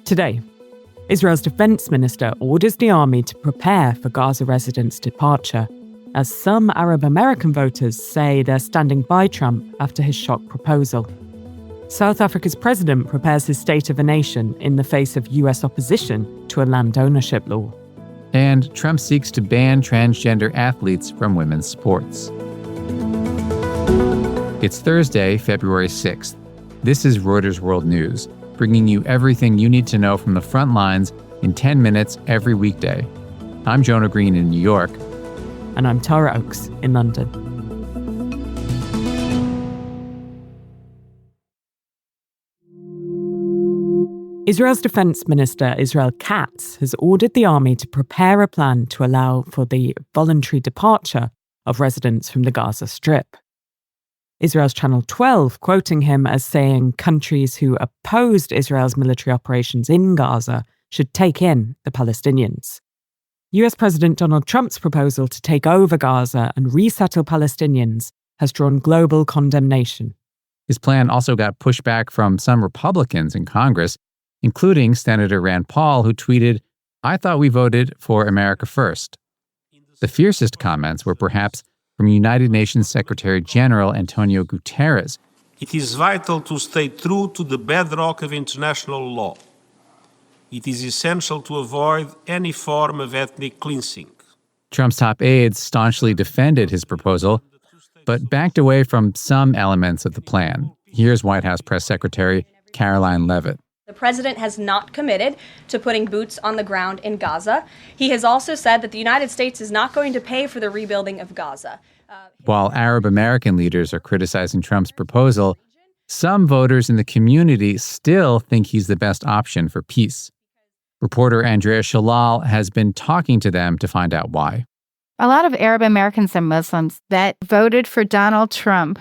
Today, Israel's defense minister orders the army to prepare for Gaza residents' departure, as some Arab American voters say they're standing by Trump after his shock proposal. South Africa's president prepares his State of the Nation in the face of US opposition to a land ownership law. And Trump seeks to ban transgender athletes from women's sports. It's Thursday, February 6th. This is Reuters World News, bringing you everything you need to know from the front lines in 10 minutes every weekday. I'm Jonah Green in New York. And I'm Tara Oakes in London. Israel's defense minister, Israel Katz, has ordered the army to prepare a plan to allow for the voluntary departure of residents from the Gaza Strip. Israel's Channel 12 quoting him as saying countries who opposed Israel's military operations in Gaza should take in the Palestinians. US President Donald Trump's proposal to take over Gaza and resettle Palestinians has drawn global condemnation. His plan also got pushback from some Republicans in Congress, including Senator Rand Paul, who tweeted, "I thought we voted for America first." The fiercest comments were perhaps from United Nations Secretary General Antonio Guterres. It is vital to stay true to the bedrock of international law. It is essential to avoid any form of ethnic cleansing. Trump's top aides staunchly defended his proposal, but backed away from some elements of the plan. Here's White House Press Secretary Caroline Leavitt. The president has not committed to putting boots on the ground in Gaza. He has also said that the United States is not going to pay for the rebuilding of Gaza. While Arab American leaders are criticizing Trump's proposal, some voters in the community still think he's the best option for peace. Reporter Andrea Shalal has been talking to them to find out why. A lot of Arab Americans and Muslims that voted for Donald Trump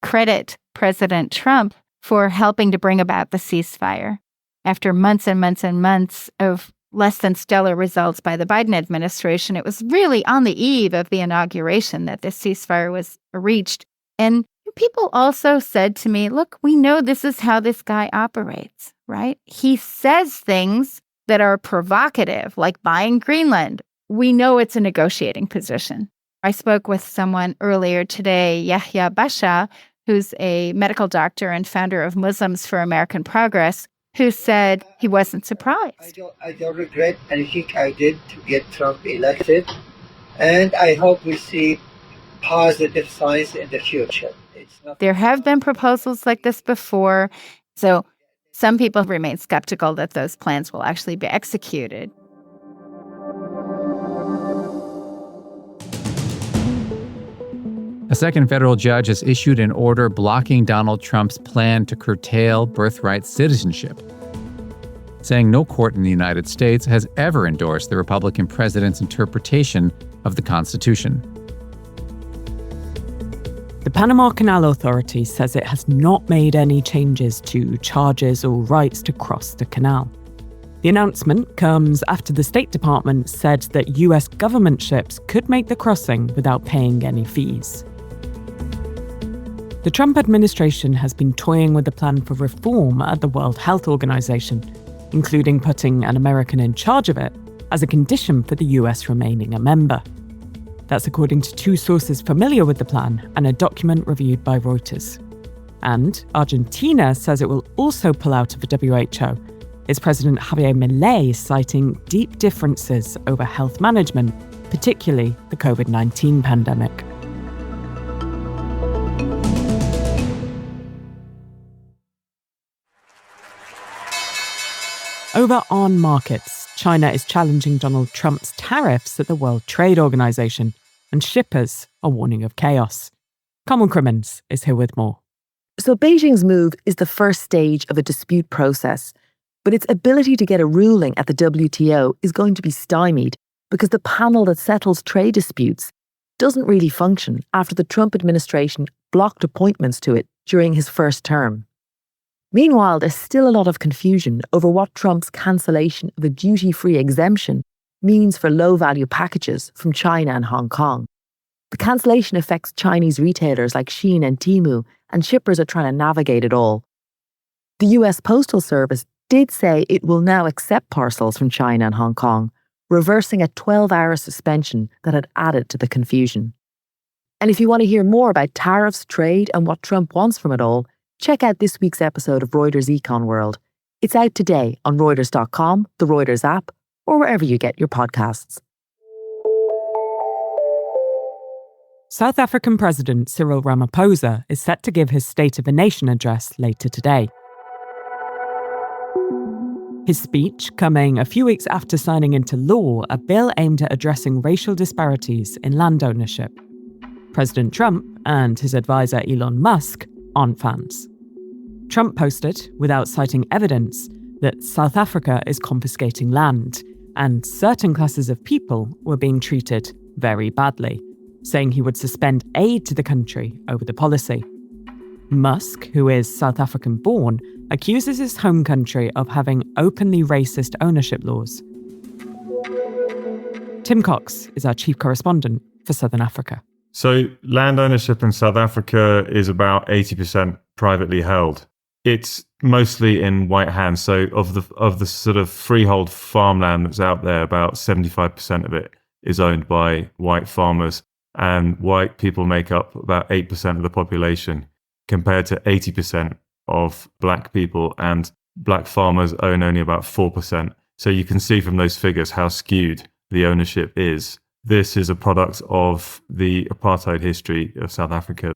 credit President Trump for helping to bring about the ceasefire. After months and months and months of less than stellar results by the Biden administration, it was really on the eve of the inauguration that this ceasefire was reached. And people also said to me, look, we know this is how this guy operates, right? He says things that are provocative, like buying Greenland. We know it's a negotiating position. I spoke with someone earlier today, Yahya Basha, who's a medical doctor and founder of Muslims for American Progress, who said he wasn't surprised. I don't regret anything I did to get Trump elected, and I hope we see positive signs in the future. There have been proposals like this before, so some people remain skeptical that those plans will actually be executed. A second federal judge has issued an order blocking Donald Trump's plan to curtail birthright citizenship, saying no court in the United States has ever endorsed the Republican president's interpretation of the Constitution. The Panama Canal Authority says it has not made any changes to charges or rights to cross the canal. The announcement comes after the State Department said that US government ships could make the crossing without paying any fees. The Trump administration has been toying with a plan for reform at the World Health Organization, including putting an American in charge of it as a condition for the US remaining a member. That's according to two sources familiar with the plan and a document reviewed by Reuters. And Argentina says it will also pull out of the WHO, its President Javier Milei citing deep differences over health management, particularly the COVID-19 pandemic. Over on markets, China is challenging Donald Trump's tariffs at the World Trade Organization, and shippers are warning of chaos. Carmel Crimmins is here with more. So Beijing's move is the first stage of a dispute process, but its ability to get a ruling at the WTO is going to be stymied because the panel that settles trade disputes doesn't really function after the Trump administration blocked appointments to it during his first term. Meanwhile, there's still a lot of confusion over what Trump's cancellation of a duty-free exemption means for low-value packages from China and Hong Kong. The cancellation affects Chinese retailers like Shein and Temu, and shippers are trying to navigate it all. The US Postal Service did say it will now accept parcels from China and Hong Kong, reversing a 12-hour suspension that had added to the confusion. And if you want to hear more about tariffs, trade, and what Trump wants from it all, check out this week's episode of Reuters Econ World. It's out today on Reuters.com, the Reuters app, or wherever you get your podcasts. South African President Cyril Ramaphosa is set to give his State of the Nation address later today. His speech coming a few weeks after signing into law a bill aimed at addressing racial disparities in land ownership. President Trump and his advisor Elon Musk aren't fans. Trump posted, without citing evidence, that South Africa is confiscating land and certain classes of people were being treated very badly, saying he would suspend aid to the country over the policy. Musk, who is South African born, accuses his home country of having openly racist ownership laws. Tim Cox is our chief correspondent for Southern Africa. So land ownership in South Africa is about 80% privately held. It's mostly in white hands. So of the sort of freehold farmland that's out there, about 75% of it is owned by white farmers, and white people make up about 8% of the population, compared to 80% of black people, and black farmers own only about 4%. So you can see from those figures how skewed the ownership is. This is a product of the apartheid history of South Africa.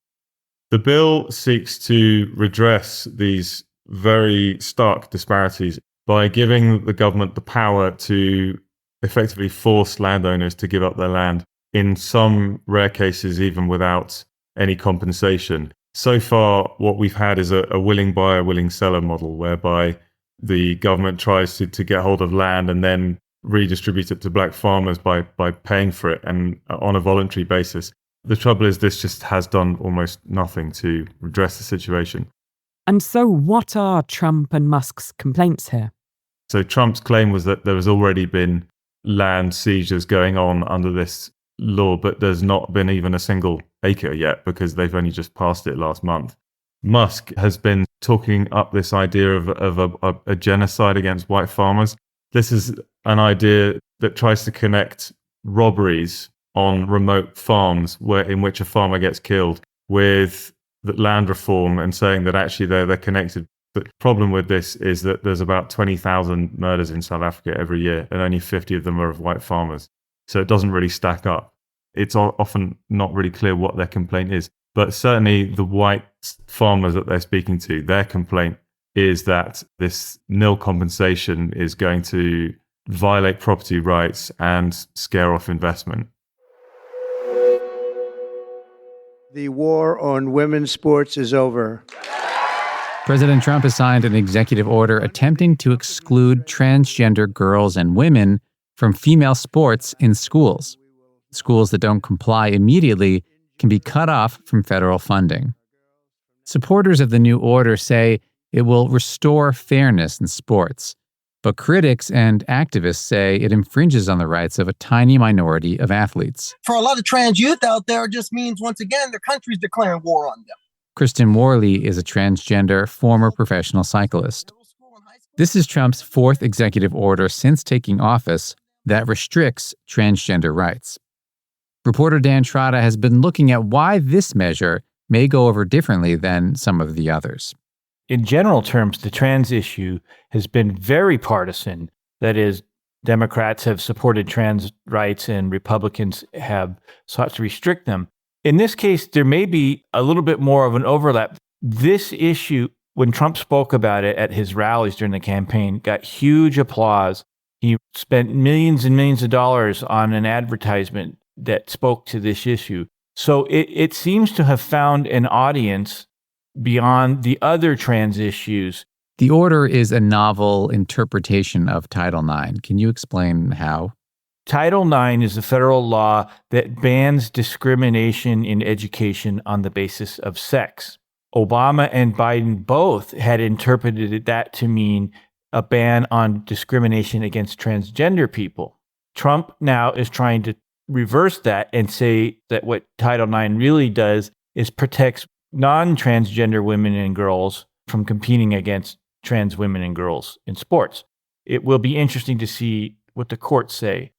The bill seeks to redress these very stark disparities by giving the government the power to effectively force landowners to give up their land, in some rare cases even without any compensation. So far, what we've had is a willing buyer, willing seller model, whereby the government tries to get hold of land and then redistribute it to black farmers by paying for it, and on a voluntary basis. The trouble is this just has done almost nothing to redress the situation. And so what are Trump and Musk's complaints here? So Trump's claim was that there has already been land seizures going on under this law, but there's not been even a single acre yet because they've only just passed it last month. Musk has been talking up this idea of a genocide against white farmers. This is an idea that tries to connect robberies on remote farms in which a farmer gets killed with the land reform, and saying that actually they're connected. The problem with this is that there's about 20,000 murders in South Africa every year, and only 50 of them are of white farmers. So it doesn't really stack up. It's often not really clear what their complaint is. But certainly the white farmers that they're speaking to, their complaint is that this nil compensation is going to violate property rights and scare off investment. The war on women's sports is over. President Trump has signed an executive order attempting to exclude transgender girls and women from female sports in schools. Schools that don't comply immediately can be cut off from federal funding. Supporters of the new order say it will restore fairness in sports, but critics and activists say it infringes on the rights of a tiny minority of athletes. For a lot of trans youth out there, it just means, once again, their country's declaring war on them. Kristen Worley is a transgender former professional cyclist. This is Trump's fourth executive order since taking office that restricts transgender rights. Reporter Dan Trotta has been looking at why this measure may go over differently than some of the others. In general terms, the trans issue has been very partisan. That is, Democrats have supported trans rights and Republicans have sought to restrict them. In this case, there may be a little bit more of an overlap. This issue, when Trump spoke about it at his rallies during the campaign, got huge applause. He spent millions and millions of dollars on an advertisement that spoke to this issue. So it seems to have found an audience beyond the other trans issues. The order is a novel interpretation of Title IX. Can you explain how? Title IX is a federal law that bans discrimination in education on the basis of sex. Obama and Biden both had interpreted that to mean a ban on discrimination against transgender people. Trump now is trying to reverse that and say that what Title IX really does is protects non-transgender women and girls from competing against trans women and girls in sports. It will be interesting to see what the courts say.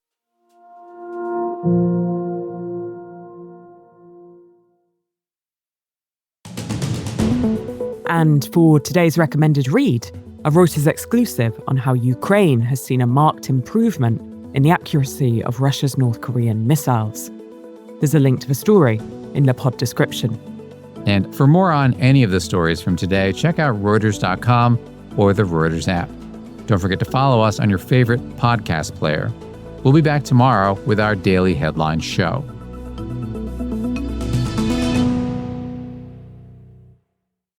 And for today's recommended read, a Reuters exclusive on how Ukraine has seen a marked improvement in the accuracy of Russia's North Korean missiles. There's a link to the story in the pod description. And for more on any of the stories from today, check out Reuters.com or the Reuters app. Don't forget to follow us on your favorite podcast player. We'll be back tomorrow with our daily headline show.